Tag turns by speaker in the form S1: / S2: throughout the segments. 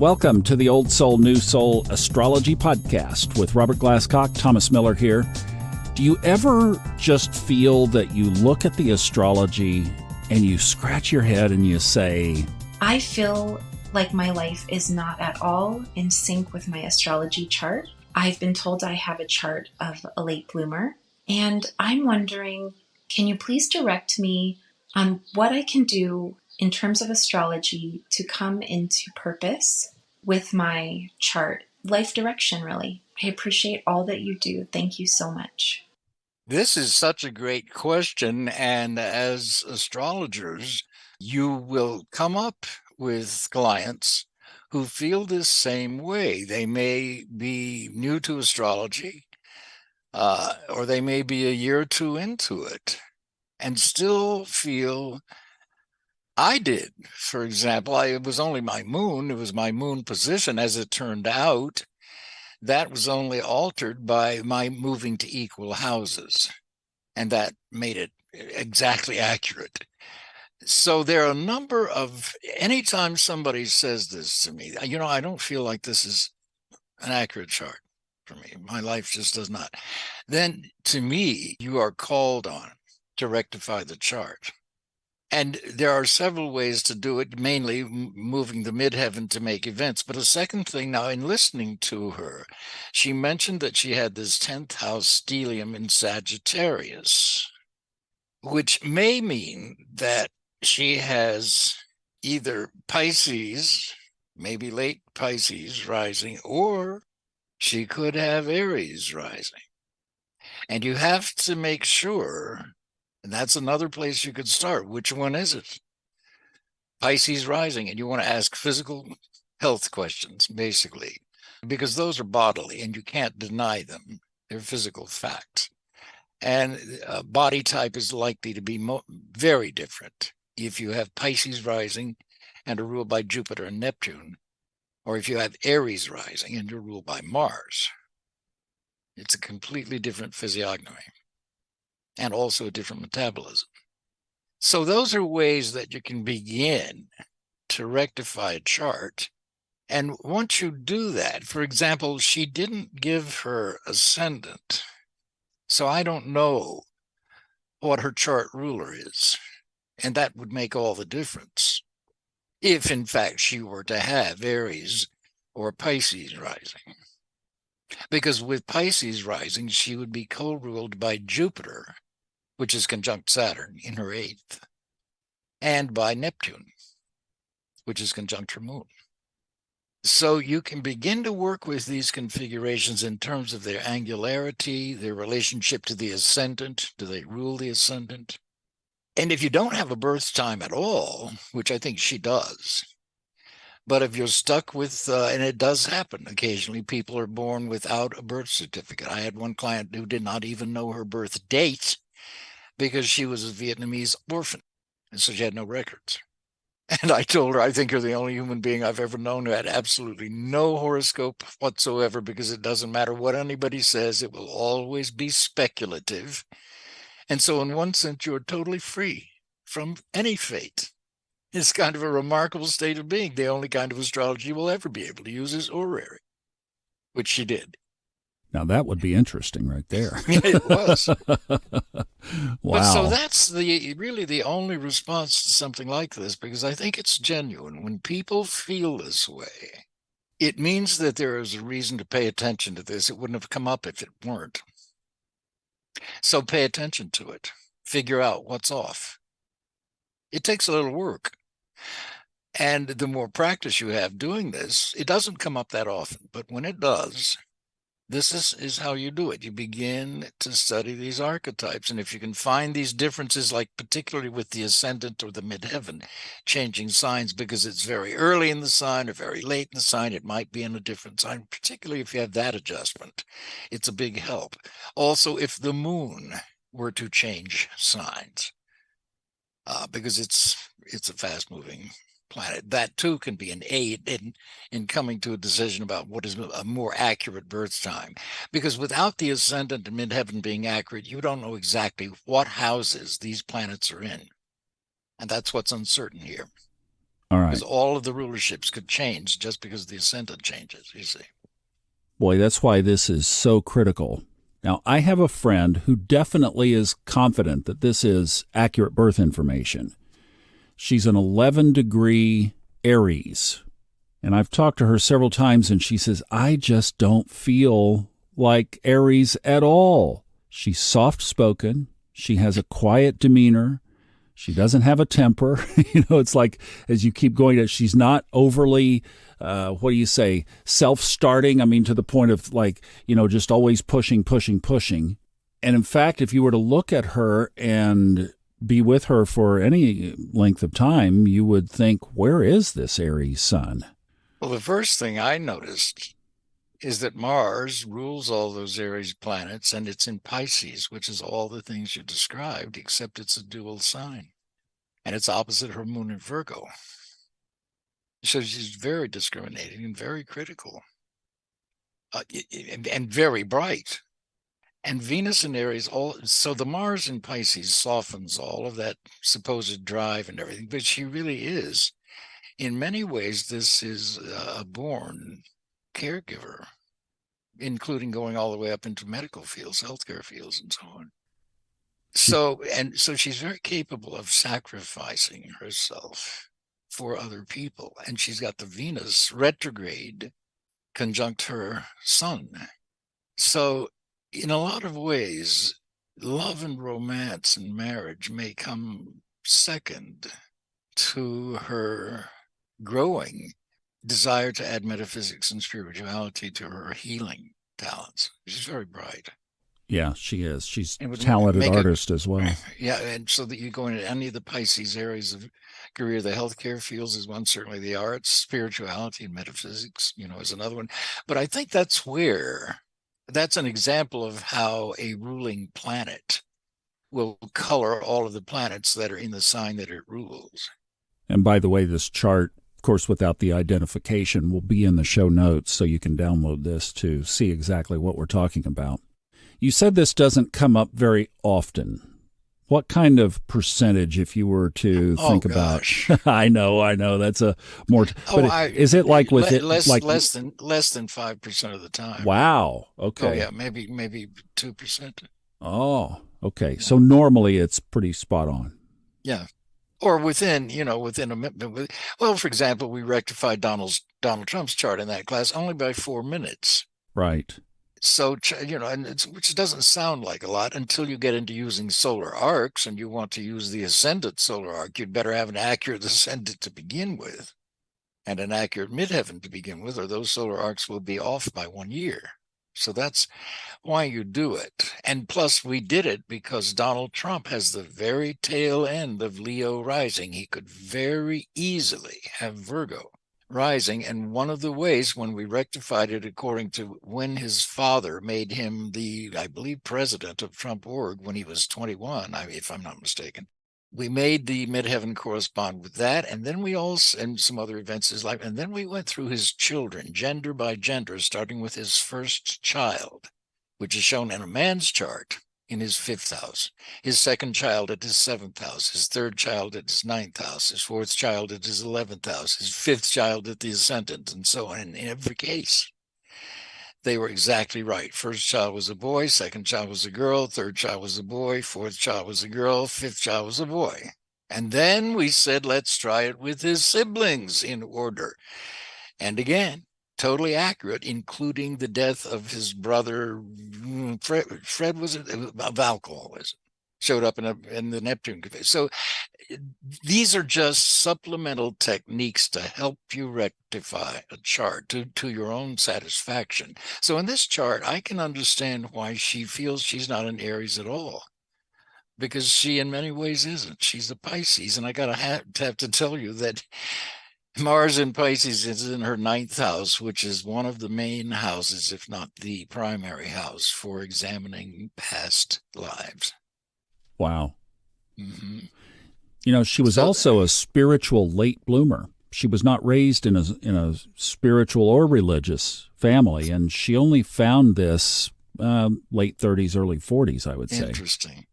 S1: Welcome to the Old Soul, New Soul Astrology Podcast with Robert Glasscock, Thomas Miller here. Do you ever just feel that you look at the astrology and you scratch your head and you say,
S2: I feel like my life is not at all in sync with my astrology chart. I've been told I have a chart of a late bloomer, and I'm wondering, can you please direct me on what I can do in terms of astrology to come into purpose with my chart? Life direction, really. I appreciate all that you do. Thank you so much.
S3: This is such a great question, and as astrologers, you will come up with clients who feel this same way. They may be new to astrology, or they may be a year or two into it, and still feel, I did, for example, it was only my moon, it was my moon position, as it turned out. That was only altered by my moving to equal houses, and that made it exactly accurate. So there are a number of, anytime somebody says this to me, I don't feel like this is an accurate chart for me. My life just does not. Then to me, you are called on to rectify the chart. And there are several ways to do it, mainly moving the midheaven to make events. But a second thing now, in listening to her, she mentioned that she had this 10th house stellium in Sagittarius, which may mean that she has either Pisces, maybe late Pisces rising, or she could have Aries rising. And you have to make sure, and that's another place you could start. Which one is it? Pisces rising, and you want to ask physical health questions, basically, because those are bodily and you can't deny them. They're physical facts. And body type is likely to be very different if you have Pisces rising and are ruled by Jupiter and Neptune, or if you have Aries rising and you're ruled by Mars. It's a completely different physiognomy, and also a different metabolism. So those are ways that you can begin to rectify a chart. And once you do that, for example, she didn't give her ascendant, so I don't know what her chart ruler is. And that would make all the difference if, in fact, she were to have Aries or Pisces rising. Because with Pisces rising, she would be co-ruled by Jupiter, which is conjunct Saturn in her 8th, and by Neptune, which is conjunct her moon. So you can begin to work with these configurations in terms of their angularity, their relationship to the ascendant. Do they rule the ascendant? And if you don't have a birth time at all, which I think she does, but if you're stuck with, and it does happen occasionally, people are born without a birth certificate. I had one client who did not even know her birth date because she was a Vietnamese orphan, and so she had no records. And I told her, I think you're the only human being I've ever known who had absolutely no horoscope whatsoever, because it doesn't matter what anybody says, it will always be speculative. And so in one sense, you're totally free from any fate. It's kind of a remarkable state of being. The only kind of astrology you will ever be able to use is horary, which she did.
S1: Now that would be interesting right there.
S3: It was.
S1: Wow.
S3: But so that's really the only response to something like this, because I think it's genuine. When people feel this way, it means that there is a reason to pay attention to this. It wouldn't have come up if it weren't. So pay attention to it. Figure out what's off. It takes a little work. And the more practice you have doing this, it doesn't come up that often. But when it does, this is how you do it. You begin to study these archetypes. And if you can find these differences, like particularly with the ascendant or the midheaven, changing signs because it's very early in the sign or very late in the sign, it might be in a different sign, particularly if you have that adjustment. It's a big help. Also, if the moon were to change signs, because it's a fast-moving planet. That too can be an aid in coming to a decision about what is a more accurate birth time. Because without the ascendant and midheaven being accurate, you don't know exactly what houses these planets are in. And that's what's uncertain here.
S1: All right.
S3: Because all of the rulerships could change just because the ascendant changes, you see.
S1: Boy, that's why this is so critical. Now, I have a friend who definitely is confident that this is accurate birth information. She's an 11-degree Aries. And I've talked to her several times, and she says, I just don't feel like Aries at all. She's soft-spoken. She has a quiet demeanor. She doesn't have a temper. It's like as you keep going, she's not overly, self-starting. I mean, to the point of just always pushing. And in fact, if you were to look at her and be with her for any length of time, you would think, where is this Aries sun?
S3: Well, the first thing I noticed is that Mars rules all those Aries planets, and it's in Pisces, which is all the things you described, except it's a dual sign. And it's opposite her moon in Virgo. So she's very discriminating and very critical, and very bright. And Venus in Aries, so the Mars in Pisces softens all of that supposed drive and everything, but she really is. In many ways, this is a born caregiver, including going all the way up into medical fields, healthcare fields, and so on. So she's very capable of sacrificing herself for other people. And she's got the Venus retrograde conjunct her sun. So in a lot of ways, love and romance and marriage may come second to her growing desire to add metaphysics and spirituality to her healing talents. She's very bright.
S1: Yeah, she is. She's a talented artist as well.
S3: Yeah, and so that you go into any of the Pisces areas of career, the healthcare fields is one, certainly the arts, spirituality, and metaphysics, is another one. But I think that's an example of how a ruling planet will color all of the planets that are in the sign that it rules.
S1: And by the way, this chart, of course, without the identification, will be in the show notes, so you can download this to see exactly what we're talking about. You said this doesn't come up very often. What kind of percentage, if you were to think about? I know. That's a more. Is it like with
S3: less than 5% of the time?
S1: Wow. Okay.
S3: Oh yeah, maybe 2%.
S1: Oh, okay. So normally it's pretty spot on.
S3: Yeah, or within a minute. Well, for example, we rectified Donald Trump's chart in that class only by 4 minutes.
S1: Right.
S3: So, which doesn't sound like a lot until you get into using solar arcs, and you want to use the ascendant solar arc. You'd better have an accurate ascendant to begin with and an accurate midheaven to begin with, or those solar arcs will be off by 1 year. So that's why you do it. And plus, we did it because Donald Trump has the very tail end of Leo rising. He could very easily have Virgo rising. And one of the ways when we rectified it according to when his father made him I believe, president of Trump.org when he was 21, if I'm not mistaken, we made the midheaven correspond with that. And then and some other events in his life. And then we went through his children, gender by gender, starting with his first child, which is shown in a man's chart in his 5th house, his second child at his 7th house, his third child at his 9th house, his 4th child at his 11th house, his 5th child at the ascendant, and so on. And in every case, they were exactly right. First child was a boy, second child was a girl, third child was a boy, 4th child was a girl, 5th child was a boy. And then we said, let's try it with his siblings in order. And again, totally accurate, including the death of his brother, Fred was it? Of alcoholism, showed up in the Neptune. So these are just supplemental techniques to help you rectify a chart to your own satisfaction. So in this chart, I can understand why she feels she's not an Aries at all, because she in many ways isn't. She's a Pisces. And I have to tell you that Mars in Pisces is in her 9th house, which is one of the main houses, if not the primary house, for examining past lives.
S1: Wow.
S3: Mm-hmm.
S1: She was also a spiritual late bloomer. She was not raised in a spiritual or religious family, and she only found this late 30s, early 40s, I would say.
S3: Interesting.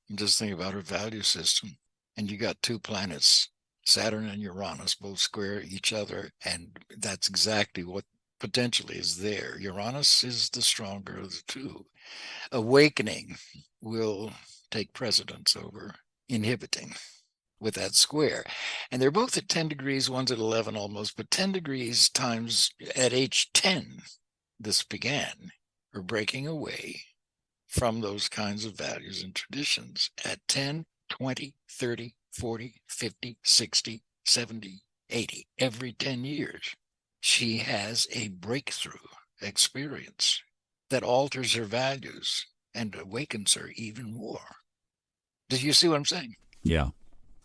S3: I'm just thinking about her value system. And you got 2 planets Saturn and Uranus both square each other, and that's exactly what potentially is there. Uranus is the stronger of the two. Awakening will take precedence over inhibiting with that square. And they're both at 10 degrees, one's at 11 almost, but 10 degrees times at age 10, this began. We're breaking away from those kinds of values and traditions at 10, 20, 30, 40, 50, 60, 70, 80, every 10 years. She has a breakthrough experience that alters her values and awakens her even more. Do you see what I'm saying?
S1: Yeah.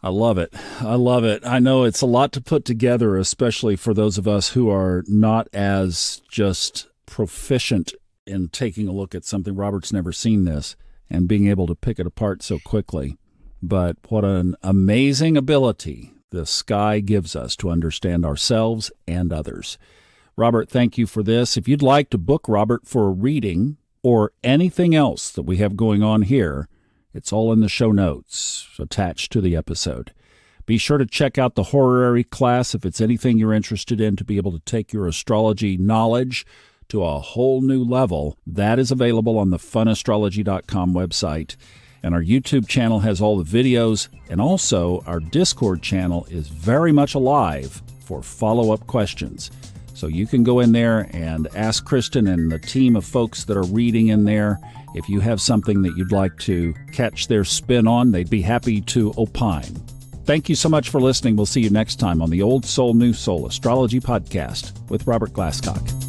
S1: I love it. I love it. I know it's a lot to put together, especially for those of us who are not as just proficient in taking a look at something. Robert's never seen this and being able to pick it apart so quickly. But what an amazing ability the sky gives us to understand ourselves and others. Robert, thank you for this. If you'd like to book Robert for a reading or anything else that we have going on here, it's all in the show notes attached to the episode. Be sure to check out the horary class if it's anything you're interested in to be able to take your astrology knowledge to a whole new level. That is available on the funastrology.com website. And our YouTube channel has all the videos. And also, our Discord channel is very much alive for follow-up questions. So you can go in there and ask Kristen and the team of folks that are reading in there. If you have something that you'd like to catch their spin on, they'd be happy to opine. Thank you so much for listening. We'll see you next time on the Old Soul, New Soul Astrology Podcast with Robert Glasscock.